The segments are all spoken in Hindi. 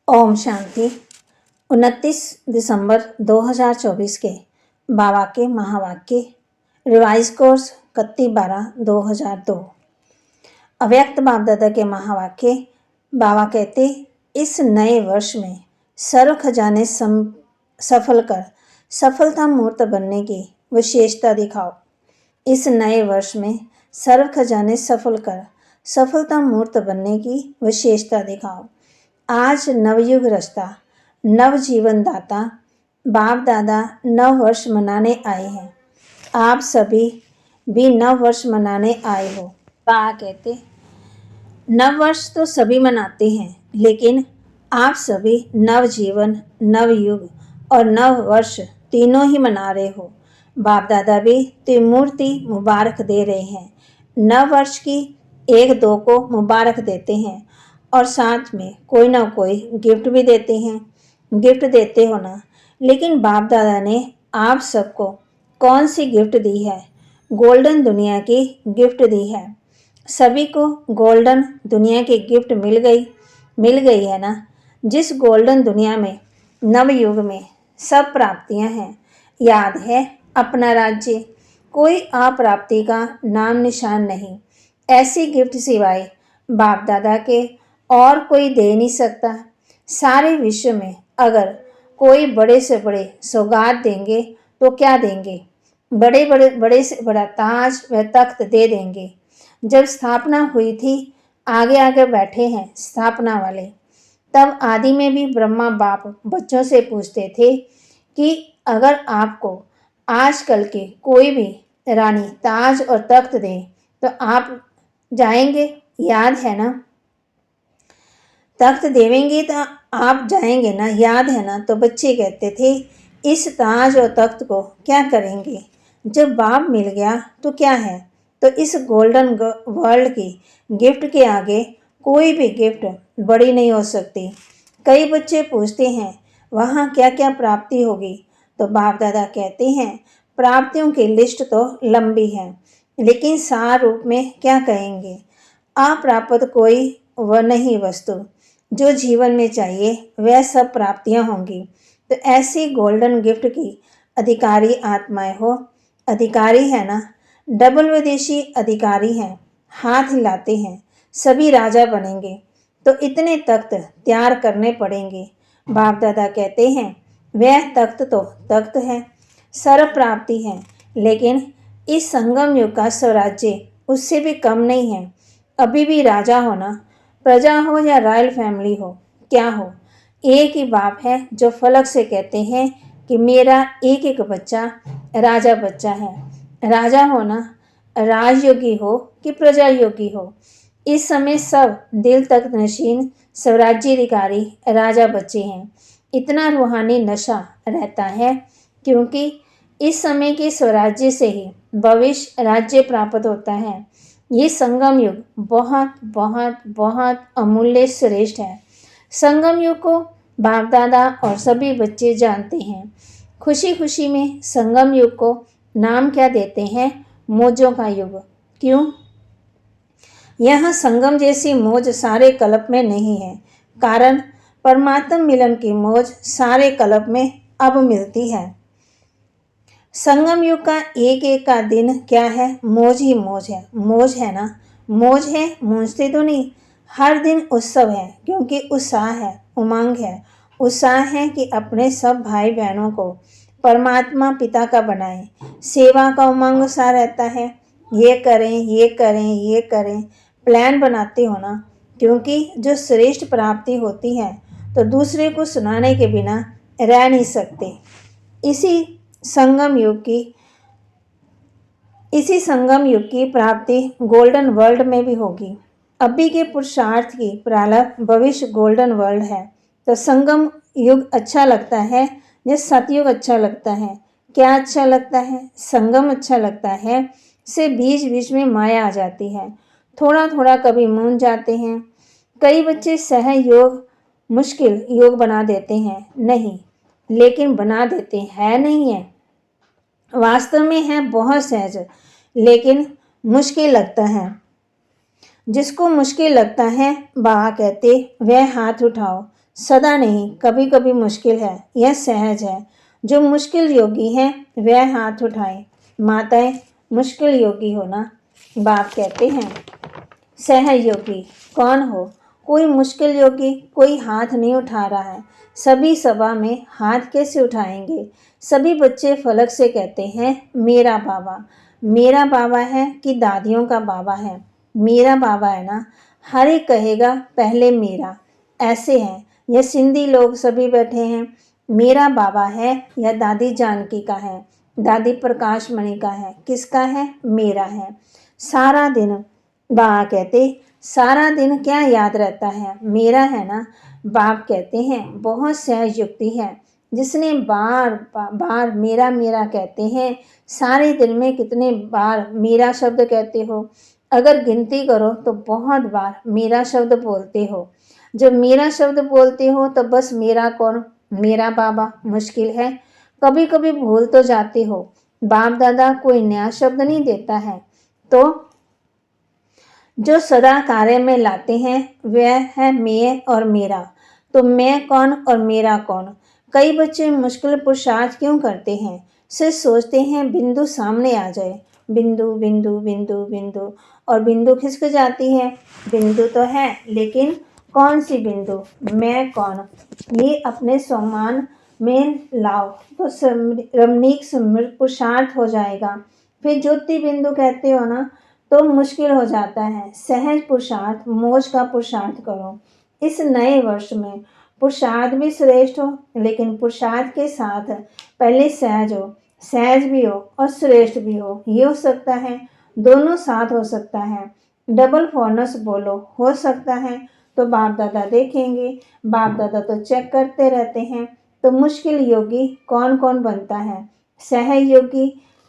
ओम शांति। 29 दिसंबर 2024 के बाबा के महावाक्य रिवाइज कोर्स 31/12/2002। अव्यक्त बाप दादा के महावाक्य। बाबा कहते, इस नए वर्ष में सर्व खजाने सफल कर सफलता मूर्त बनने की विशेषता दिखाओ। इस नए वर्ष में सर्व खजाने सफल कर सफलता मूर्त बनने की विशेषता दिखाओ। आज नवयुग रचता नव जीवन दाता बाप दादा नव वर्ष मनाने आए हैं। आप सभी भी नव वर्ष मनाने आए हो। बाबा कहते, नव वर्ष तो सभी मनाते हैं, लेकिन आप सभी नव जीवन, नव युग और नव वर्ष तीनों ही मना रहे हो। बाप दादा भी त्रिमूर्ति मुबारक दे रहे हैं। नव वर्ष की 1-2 को मुबारक देते हैं और साथ में कोई ना कोई गिफ्ट भी देते हैं। गिफ्ट देते हो ना, लेकिन बाप दादा ने आप सबको कौन सी गिफ्ट दी है? गोल्डन दुनिया की गिफ्ट दी है। सभी को गोल्डन दुनिया की गिफ्ट मिल गई है ना। जिस गोल्डन दुनिया में नवयुग में सब प्राप्तियां हैं। याद है अपना राज्य, कोई अप्राप्ति का नाम निशान नहीं। ऐसी गिफ्ट सिवाय बाप दादा के और कोई दे नहीं सकता। सारे विश्व में अगर कोई बड़े से बड़े सौगात देंगे तो क्या देंगे? बड़े से बड़ा ताज व तख्त दे देंगे। जब स्थापना हुई थी, आगे आगे बैठे हैं स्थापना वाले। तब आदि में भी ब्रह्मा बाप बच्चों से पूछते थे कि अगर आपको आजकल के कोई भी रानी ताज और तख्त दे तो आप जाएंगे? याद है ना? तख्त देवेंगे तो आप जाएंगे ना, याद है ना? तो बच्चे कहते थे, इस ताज और तख्त को क्या करेंगे? जब बाप मिल गया तो क्या है? तो इस गोल्डन वर्ल्ड की गिफ्ट के आगे कोई भी गिफ्ट बड़ी नहीं हो सकती। कई बच्चे पूछते हैं, वहाँ क्या क्या प्राप्ति होगी? तो बाप दादा कहते हैं, प्राप्तियों की लिस्ट तो लंबी है, लेकिन सार रूप में क्या कहेंगे? अप्राप्त कोई वह नहीं वस्तु जो जीवन में चाहिए वह सब प्राप्तियां होंगी। तो ऐसी गोल्डन गिफ्ट की अधिकारी आत्माएं हो। अधिकारी है ना, डबल विदेशी अधिकारी हैं। हाथ हिलाते हैं, सभी राजा बनेंगे। तो इतने तख्त तैयार करने पड़ेंगे। बाप दादा कहते हैं, वह तख्त तो तख्त है, सर्व प्राप्ति है, लेकिन इस संगम युग का स्वराज्य उससे भी कम नहीं है। अभी भी राजा होना, प्रजा हो या रॉयल फैमिली हो, क्या हो, एक ही बाप है जो फलक से कहते हैं कि मेरा एक एक बच्चा राजा बच्चा है। राजा होना राजयोगी हो कि प्रजा योगी हो, इस समय सब दिल तक नशीन स्वराज्याधिकारी राजा बच्चे हैं। इतना रूहानी नशा रहता है, क्योंकि इस समय के स्वराज्य से ही भविष्य राज्य प्राप्त होता है। ये संगम युग बहुत बहुत बहुत अमूल्य श्रेष्ठ है। संगम युग को बाप दादा और सभी बच्चे जानते हैं। खुशी खुशी में संगम युग को नाम क्या देते हैं? मौजों का युग। क्यों? यह संगम जैसी मौज सारे कल्प में नहीं है। कारण परमात्म मिलन की मौज सारे कल्प में अब मिलती है। संगम युग का एक एक का दिन क्या है? मौज ही मौज है। मौज है ना, मौज है, मूंझते तो नहीं। हर दिन उत्सव है, क्योंकि उत्साह है, उमंग है। उत्साह है कि अपने सब भाई बहनों को परमात्मा पिता का बनाएं। सेवा का उमंग सा रहता है, ये करें ये करें ये करें, प्लान बनाते हो ना। क्योंकि जो श्रेष्ठ प्राप्ति होती है तो दूसरे को सुनाने के बिना रह नहीं सकते। इसी संगम युग की प्राप्ति गोल्डन वर्ल्ड में भी होगी। अभी के पुरुषार्थ की प्रारंभ भविष्य गोल्डन वर्ल्ड है। तो संगम युग अच्छा लगता है या सतयुग अच्छा लगता है? क्या अच्छा लगता है? संगम अच्छा लगता है। से बीच बीच में माया आ जाती है, थोड़ा थोड़ा कभी मूंझ जाते हैं। कई बच्चे सहयोग मुश्किल योग बना देते हैं। नहीं, लेकिन बना देते हैं नहीं है, वास्तव में है बहुत सहज, लेकिन मुश्किल लगता है। जिसको मुश्किल लगता है, बाबा कहते वह हाथ उठाओ। सदा नहीं, कभी कभी मुश्किल है, यह सहज है। जो मुश्किल योगी हैं वह हाथ उठाए। माताएं मुश्किल योगी हो ना? बाप कहते हैं सहयोगी कौन हो? कोई मुश्किल योगी कोई हाथ नहीं उठा रहा है। सभी सभा में हाथ कैसे उठाएंगे? सभी बच्चे फलक से कहते हैं मेरा बाबा। मेरा बाबा है कि दादियों का बाबा है? मेरा बाबा है ना। हर एक कहेगा पहले मेरा। ऐसे हैं यह सिंधी लोग सभी बैठे हैं। मेरा बाबा है या दादी जानकी का है, दादी प्रकाश मणि का है, किसका है? मेरा है। सारा दिन बाबा कहते सारा दिन क्या याद रहता है? मेरा है ना। बाप कहते हैं बहुत सहज युक्ति है। जिसने बार बार मेरा मेरा कहते हैं, सारे दिन में कितने बार मेरा शब्द कहते हो? अगर गिनती करो तो बहुत बार मेरा शब्द बोलते हो। जब मेरा शब्द बोलते हो तो बस मेरा कौन? मेरा बाबा मुश्किल है। कभी कभी भूल तो जाते हो। बाप दादा कोई नया शब्द नहीं देता है, तो जो सदा कार्य में लाते हैं वह है मैं और मेरा। तो मैं कौन और मेरा कौन? कई बच्चे मुश्किल पुरुषार्थ क्यों करते हैं? सिर्फ सोचते हैं बिंदु सामने आ जाए। बिंदु बिंदु बिंदु बिंदु और बिंदु खिसक जाती है। बिंदु तो है लेकिन कौन सी बिंदु? मैं कौन? ये अपने सम्मान में लाओ तो रमणीक पुरुषार्थ हो जाएगा। फिर ज्योति बिंदु कहते हो ना, तो मुश्किल हो जाता है। सहज पुरुषार्थ मौज का पुरुषार्थ करो। इस नए वर्ष में पुरुषार्थ भी श्रेष्ठ हो, लेकिन पुरुषार्थ के साथ पहले सहज हो। सहज भी हो और श्रेष्ठ भी हो, ये हो सकता है। दोनों साथ हो सकता है। डबल फोनस बोलो, हो सकता है। तो बाप दादा देखेंगे। बाप दादा तो चेक करते रहते हैं। तो मुश्किल योगी कौन कौन बनता है? सहज योगी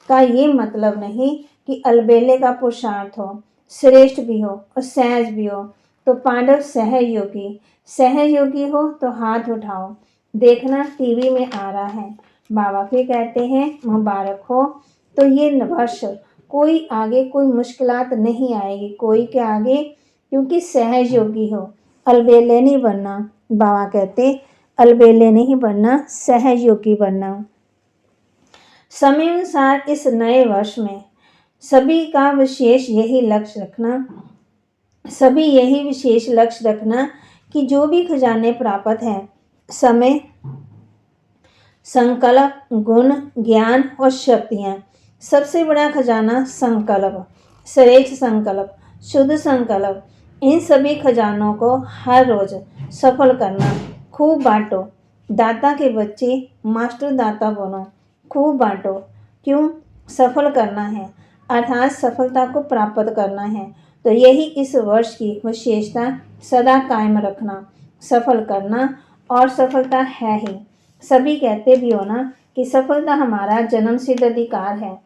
का ये मतलब नहीं कि अलबेले का पुरुषार्थ हो, श्रेष्ठ भी हो और सहज भी हो। तो पांडव सहयोगी सहयोगी हो तो हाथ उठाओ। देखना टीवी में आ रहा है। बाबा फिर कहते हैं मुबारक हो। तो ये वर्ष कोई आगे कोई मुश्किलात नहीं आएगी कोई के आगे, क्योंकि सहयोगी हो। अलबेले नहीं बनना। बाबा कहते अलबेले नहीं बनना, सहयोगी बनना। समय अनुसार इस नए वर्ष में सभी का विशेष यही लक्ष्य रखना, सभी यही विशेष लक्ष्य रखना कि जो भी खजाने प्राप्त हैं, समय, संकल्प, गुण, ज्ञान और शक्तियाँ। सबसे बड़ा खजाना संकल्प, श्रेष्ठ संकल्प, शुद्ध संकल्प। इन सभी खजानों को हर रोज सफल करना। खूब बांटो। दाता के बच्चे मास्टर दाता बनो। खूब बांटो। क्यों? सफल करना है, अर्थात सफलता को प्राप्त करना है। तो यही इस वर्ष की विशेषता सदा कायम रखना। सफल करना और सफलता है ही। सभी कहते भी हो ना कि सफलता हमारा जन्मसिद्ध अधिकार है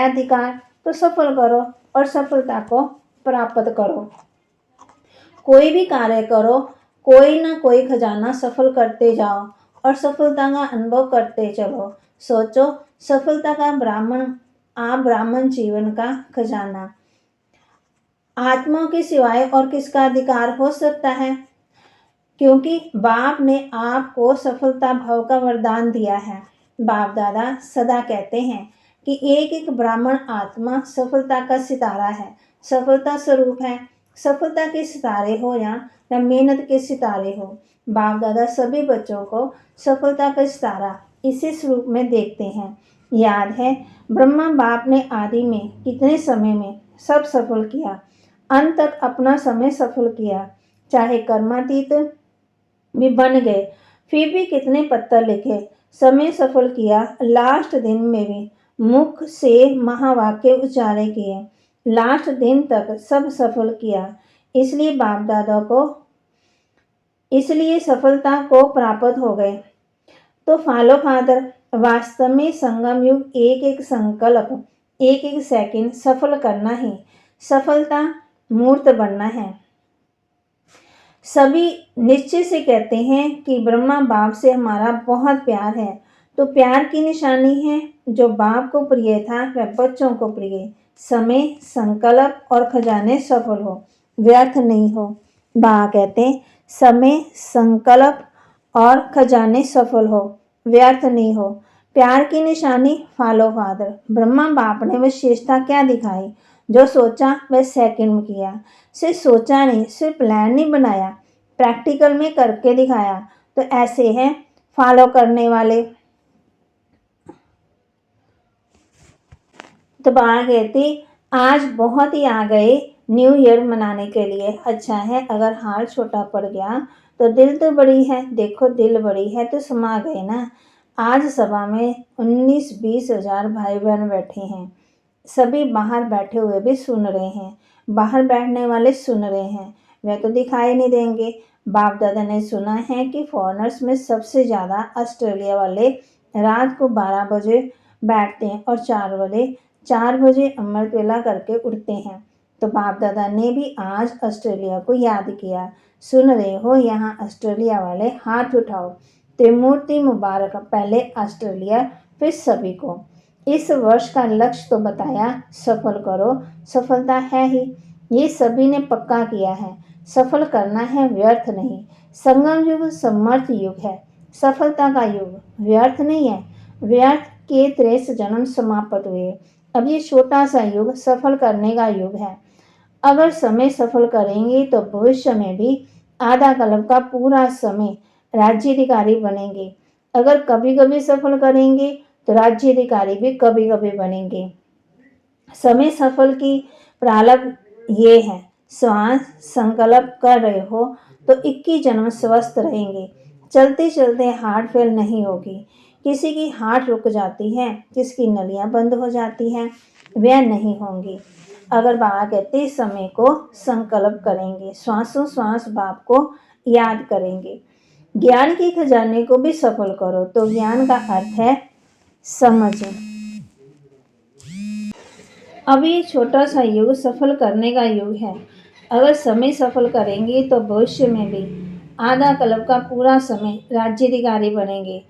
अधिकार, तो सफल करो और सफलता को प्राप्त करो। कोई भी कार्य करो, कोई ना कोई खजाना सफल करते जाओ और सफलता का अनुभव करते चलो। सोचो सफलता का ब्राह्मण जीवन का खजाना। आत्मा के सिवाय और किसका अधिकार हो सकता है? क्योंकि बाप ने आपको सफलता भाव का वरदान दिया है। बाप दादा सदा कहते हैं कि एक एक ब्राह्मण आत्मा सफलता का सितारा है, सफलता स्वरूप है। सफलता के सितारे हो या मेहनत के सितारे हो, बाप दादा सभी बच्चों को सफलता का सितारा इसी स्वरूप में देखते हैं। याद है ब्रह्मा बाप ने आदि में कितने समय में सब सफल किया, अंत तक अपना समय सफल किया। चाहे कर्मातीत भी बन गए, फिर भी कितने पत्थर लिखे, समय सफल किया। लास्ट दिन में भी मुख से महावाक्य उच्चारे किए, लास्ट दिन तक सब सफल किया। इसलिए बाप दादा को इसलिए सफलता को प्राप्त हो गए। तो फॉलो फादर वास्तव में संगम युग एक एक संकल्प, एक एक सेकंड सफल करना ही सफलता मूर्त बनना है। सभी निश्चय से कहते हैं कि ब्रह्मा बाप से हमारा बहुत प्यार है। तो प्यार की निशानी है जो बाप को प्रिय था वह बच्चों को प्रिय। समय, संकल्प और खजाने सफल हो, व्यर्थ नहीं हो। बाबा कहते हैं समय, संकल्प और खजाने सफल हो, व्यर्थ नहीं हो। प्यार की निशानी फॉलो फादर। ब्रह्मा बाप ने विशेषता क्या दिखाई? जो सोचा वह सेकंड में किया। सिर्फ सोचा नहीं, सिर्फ प्लान नहीं बनाया, प्रैक्टिकल में करके दिखाया। तो ऐसे हैं फॉलो करने वाले। तो बा कहती आज बहुत ही आ गए न्यू ईयर मनाने के लिए। अच्छा है अगर हार छोटा पड़ गया तो दिल तो बड़ी है, देखो दिल बड़ी है तो समा गए ना। आज सभा में 19-20 हजार भाई बहन बैठे हैं। सभी बाहर बैठे हुए भी सुन रहे हैं। बाहर बैठने वाले सुन रहे हैं, वह तो दिखाई नहीं देंगे। बाप दादा ने सुना है कि फॉरेनर्स में सबसे ज़्यादा ऑस्ट्रेलिया वाले रात को 12 बजे बैठते हैं और 4 बजे अमृत वेला करके उठते हैं। तो बाप दादा ने भी आज ऑस्ट्रेलिया को याद किया। सुन रहे हो यहाँ ऑस्ट्रेलिया वाले, हाथ उठाओ। त्रिमूर्ति मुबारक, पहले ऑस्ट्रेलिया फिर सभी को। इस वर्ष का लक्ष्य तो बताया, सफल करो। सफलता है ही, ये सभी ने पक्का किया है। सफल करना है, व्यर्थ नहीं। संगम युग समर्थ युग है, सफलता का युग, व्यर्थ नहीं है। व्यर्थ के 23 जन्म समाप्त हुए। अब ये छोटा सा युग सफल करने का युग है। अगर समय सफल करेंगे तो भविष्य में भी आधा कल्प का पूरा समय राज्याधिकारी बनेंगे। अगर कभी कभी सफल करेंगे तो राज्याधिकारी भी कभी कभी बनेंगे। समय सफल की प्रारंभ ये है। श्वास संकल्प कर रहे हो तो 21 जन्म स्वस्थ रहेंगे। चलते चलते हार्ट फेल नहीं होगी। किसी की हार्ट रुक जाती है, किसकी नलियां बंद हो जाती हैं, वह नहीं होंगी। अगर बाबा कहते समय को संकल्प करेंगे, श्वासों श्वास बाप को याद करेंगे। ज्ञान के खजाने को भी सफल करो। तो ज्ञान का अर्थ है समझ। अब ये छोटा सा युग सफल करने का युग है। अगर समय सफल करेंगे तो भविष्य में भी आधा कल्प का पूरा समय राज्याधिकारी बनेंगे।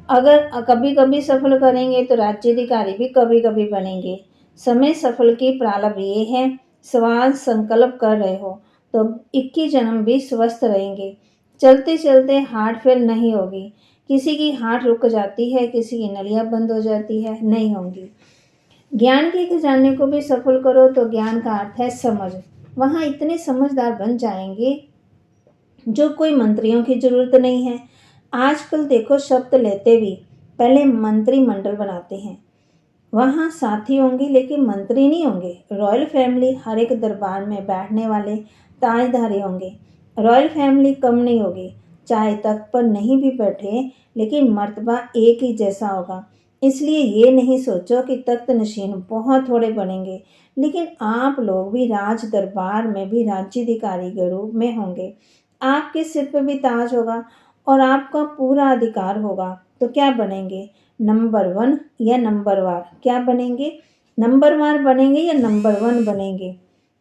अगर कभी कभी सफल करेंगे तो राज्याधिकारी भी कभी कभी बनेंगे। समय सफल की प्रारंभ ये है। सवाल संकल्प कर रहे हो तो 21 जन्म भी स्वस्थ रहेंगे। चलते चलते हार्ट फेल नहीं होगी। किसी की हार्ट रुक जाती है, किसी की नलियां बंद हो जाती है, नहीं होंगी। ज्ञान के खजाने को भी सफल करो। तो ज्ञान का अर्थ है समझ। वहाँ इतने समझदार बन जाएंगे जो कोई मंत्रियों की जरूरत नहीं है। आजकल देखो शब्द लेते भी पहले मंत्रिमंडल बनाते हैं। वहाँ साथी होंगे लेकिन मंत्री नहीं होंगे। रॉयल फैमिली हर एक दरबार में बैठने वाले ताजधारी होंगे। रॉयल फैमिली कम नहीं होगी। चाहे तख्त पर नहीं भी बैठे लेकिन मर्तबा एक ही जैसा होगा। इसलिए ये नहीं सोचो कि तख्त नशीन बहुत थोड़े बनेंगे, लेकिन आप लोग भी राज दरबार में भी राज्याधिकारी के रूप में होंगे। आपके सिर पर भी ताज होगा और आपका पूरा अधिकार होगा। तो क्या बनेंगे? नंबर 1 या नंबर वार? क्या बनेंगे? नंबर वार बनेंगे या नंबर 1 बनेंगे?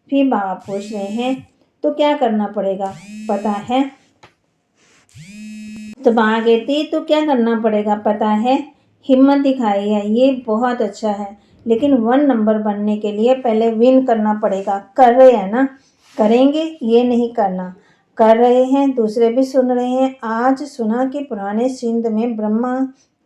फिर बाबा पूछ रहे हैं तो क्या करना पड़ेगा, पता है? तो बाबा कहती तो क्या करना पड़ेगा पता है? हिम्मत दिखाई है, ये बहुत अच्छा है, लेकिन 1 नंबर बनने के लिए पहले विन करना पड़ेगा। कर रहे हैं ना? करेंगे, ये नहीं करना। कर रहे हैं, दूसरे भी सुन रहे हैं। आज सुना कि पुराने सिंध में ब्रह्मा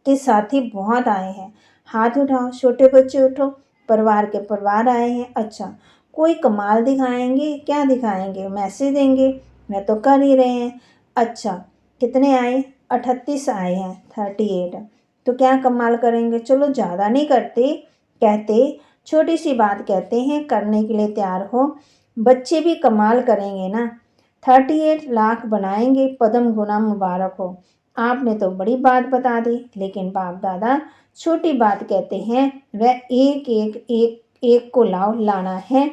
के साथी बहुत आए हैं। हाथ उठाओ, छोटे बच्चे उठो। परिवार के परिवार आए हैं। अच्छा, कोई कमाल दिखाएंगे? क्या दिखाएंगे? मैसेज देंगे? वह तो कर ही रहे हैं। अच्छा, कितने आए? 38 आए हैं, 38। तो क्या कमाल करेंगे? चलो ज़्यादा नहीं करते, कहते छोटी सी बात कहते हैं, करने के लिए तैयार हो। बच्चे भी कमाल करेंगे ना। 38 लाख बनाएंगे, पद्म गुना मुबारक हो। आपने तो बड़ी बात बता दी, लेकिन बाप दादा छोटी बात कहते हैं। वह एक को लाओ, लाना है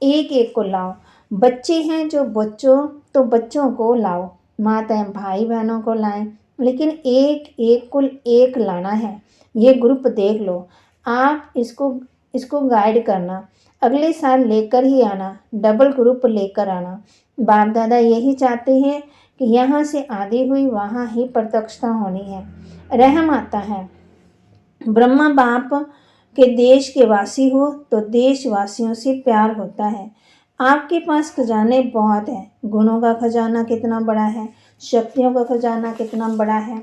एक को लाओ। बच्चे हैं जो बच्चों को लाओ। माताएं भाई बहनों को लाएं, लेकिन एक कुल एक लाना है। ये ग्रुप देख लो, आप इसको गाइड करना। अगले साल लेकर ही आना, डबल ग्रुप लेकर आना। बाप दादा यही चाहते हैं कि यहाँ से आदि हुई वहाँ ही प्रत्यक्षता होनी है। रहम आता है। ब्रह्मा बाप के देश के वासी हो तो देशवासियों से प्यार होता है। आपके पास खजाने बहुत हैं। गुणों का खजाना कितना बड़ा है, शक्तियों का खजाना कितना बड़ा है।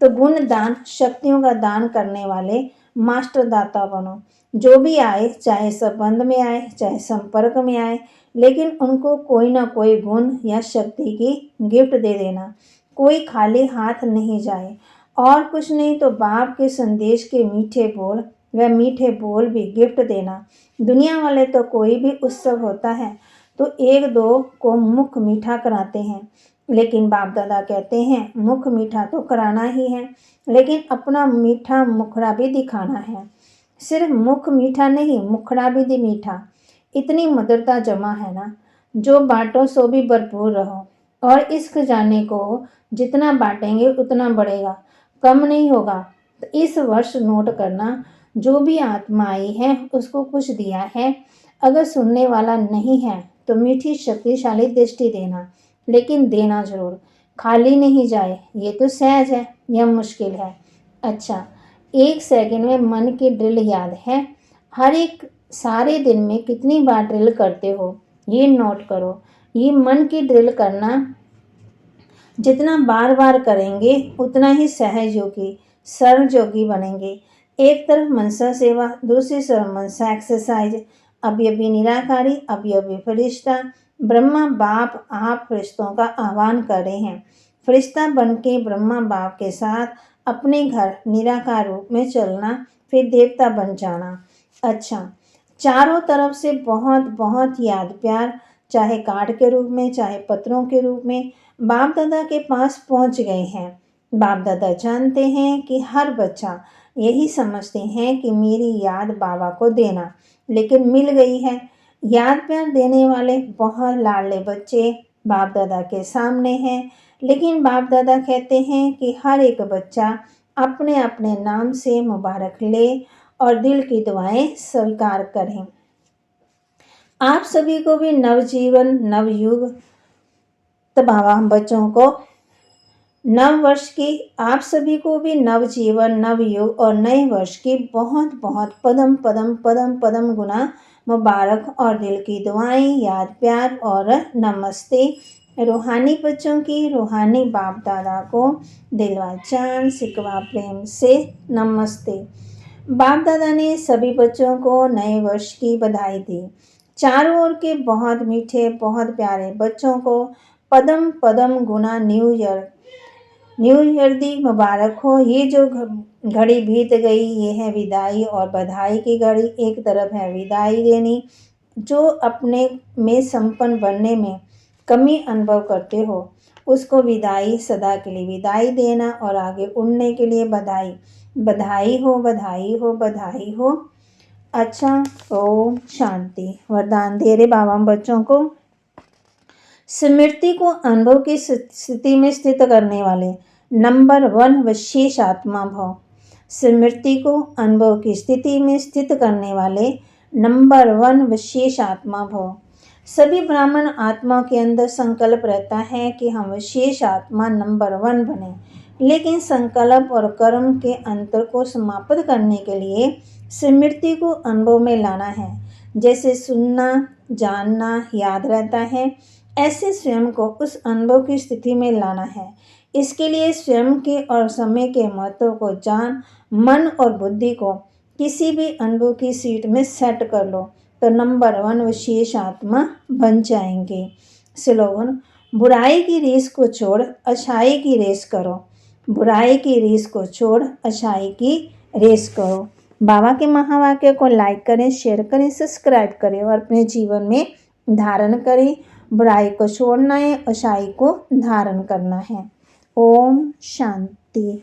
तो गुण दान, शक्तियों का दान करने वाले मास्टर दाता बनो। जो भी आए, चाहे संबंध में आए, चाहे संपर्क में आए, लेकिन उनको कोई ना कोई गुण या शक्ति की गिफ्ट दे देना। कोई खाली हाथ नहीं जाए। और कुछ नहीं तो बाप के संदेश के मीठे बोल, वह मीठे बोल भी गिफ्ट देना। दुनिया वाले तो कोई भी उत्सव होता है तो एक दो को मुख मीठा कराते हैं, लेकिन बाप दादा कहते हैं मुख मीठा तो कराना ही है, लेकिन अपना मीठा मुखड़ा भी दिखाना है। सिर्फ मुख मीठा नहीं, मुखड़ा भी मीठा। इतनी मधुरता जमा है ना, जो बांटो सो भी भरपूर रहो। और इस खजाने को जितना बांटेंगे उतना बढ़ेगा, कम नहीं होगा। तो इस वर्ष नोट करना, जो भी आत्मा आई है उसको कुछ दिया है। अगर सुनने वाला नहीं है तो मीठी शक्तिशाली दृष्टि देना, लेकिन देना जरूर, खाली नहीं जाए। ये तो सहज है, यह मुश्किल है। अच्छा, 1 सेकंड में मन की ड्रिल याद है? हर एक सारे दिन में कितनी बार ड्रिल करते हो, ये नोट करो। ये मन की ड्रिल करना जितना बार बार करेंगे उतना ही सहज योगी, सरल योगी बनेंगे। एक तरफ मनसा सेवा, दूसरी तरफ मनसा एक्सरसाइज। अभी अभी निराकारी, अभी अभी फरिश्ता। ब्रह्मा बाप आप फरिश्तों का आह्वान कर रहे हैं। फरिश्ता बन के ब्रह्मा बाप के साथ अपने घर निराकार रूप में चलना, फिर देवता बन जाना। अच्छा, चारों तरफ से बहुत बहुत याद प्यार, चाहे कार्ड के रूप में, चाहे पत्रों के रूप में, बाप दादा के पास पहुंच गए हैं। बाप दादा जानते हैं कि हर बच्चा यही समझते हैं कि मेरी याद बाबा को देना, लेकिन मिल गई है। याद प्यार देने वाले बहुत लाडले बच्चे बाप दादा के सामने हैं, लेकिन बाप दादा कहते हैं कि हर एक बच्चा अपने अपने नाम से मुबारक ले और दिल की दुआएं स्वीकार करें। आप सभी को भी नवजीवन नवयुग, तो बाबा हम बच्चों को नव वर्ष की, आप सभी को भी नवजीवन नवयुग और नए वर्ष की बहुत बहुत पदम पदम पदम पदम गुना मुबारक और दिल की दुआएं, याद प्यार और नमस्ते। रूहानी बच्चों की रूहानी बाप दादा को दिलवा जान सिकवा प्रेम से नमस्ते। बाप दादा ने सभी बच्चों को नए वर्ष की बधाई दी। चारों ओर के बहुत मीठे बहुत प्यारे बच्चों को पदम पदम गुना न्यू ईयर दी मुबारक हो। ये जो घड़ी बीत गई, ये है विदाई और बधाई की घड़ी। एक तरफ है विदाई देनी, जो अपने में संपन्न बनने में कमी अनुभव करते हो उसको विदाई, सदा के लिए विदाई देना और आगे उड़ने के लिए बधाई। बधाई हो, बधाई हो, बधाई हो। अच्छा, ओम शांति। वरदान दे रहे बाबा बच्चों को, स्मृति को अनुभव की स्थिति में स्थित करने वाले नंबर 1 विशेष आत्मा भव। स्मृति को अनुभव की स्थिति में स्थित करने वाले नंबर 1 विशेष आत्मा भव। सभी ब्राह्मण आत्मा के अंदर संकल्प रहता है कि हम विशेष आत्मा नंबर 1 बने, लेकिन संकल्प और कर्म के अंतर को समाप्त करने के लिए स्मृति को अनुभव में लाना है। जैसे सुनना, जानना याद रहता है, ऐसे स्वयं को उस अनुभव की स्थिति में लाना है। इसके लिए स्वयं के और समय के महत्व को जान, मन और बुद्धि को किसी भी अनुभव की सीट में सेट कर लो तो नंबर 1 विशेष आत्मा बन जाएंगे। स्लोगन, बुराई की रेस को छोड़ अच्छाई की रेस करो। बुराई की रेस को छोड़ अच्छाई की रेस करो। बाबा के महावाक्य को लाइक करें, शेयर करें, सब्सक्राइब करें और अपने जीवन में धारण करें। बुराई को छोड़ना है, अच्छाई को धारण करना है। ओम शांति।